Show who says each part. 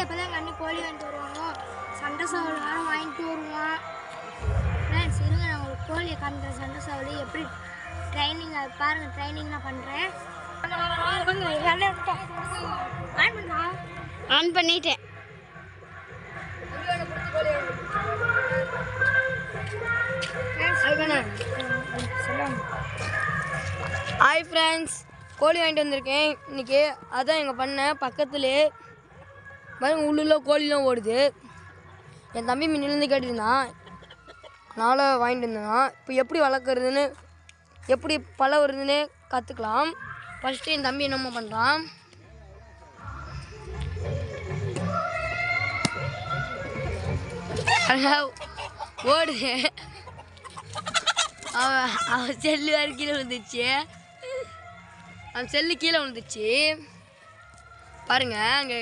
Speaker 1: எப்போ தான் எங்கள் அண்ணன் கோழி வாங்கிட்டு வருவாங்க, சண்டை சவால் வேறு வாங்கிட்டு வருவான். ஃப்ரெண்ட்ஸ் இருங்க, நான் உங்களுக்கு கோழியை காமிக்கிறேன். சண்டை சவால் எப்படி ட்ரைனிங், அது பாருங்கள், ட்ரைனிங் நான் பண்ணுறேன்.
Speaker 2: ஆன் பண்ணிட்டேன். ஹாய் ஃப்ரெண்ட்ஸ், கோழி வாங்கிட்டு வந்திருக்கேன் இன்றைக்கி. அதான் எங்கள் பண்ண பக்கத்துலேயே பாருங்க, உள்ளுள்ள கோழிலாம் ஓடுது. என் தம்பி முன்னிலேருந்து கேட்டுருந்தான், அதனால் வாங்கிட்டு வந்தான். இப்போ எப்படி வளர்க்குறதுன்னு, எப்படி பழ வருதுன்னு கற்றுக்கலாம். ஃபஸ்ட்டு என் தம்பி என்னம்மா பண்ணுறான், ஓடுது. அவன் செல்லு வேறு கீழே விழுந்துச்சு. அவன் செல்லு கீழே விழுந்துச்சு பாருங்க. அங்கே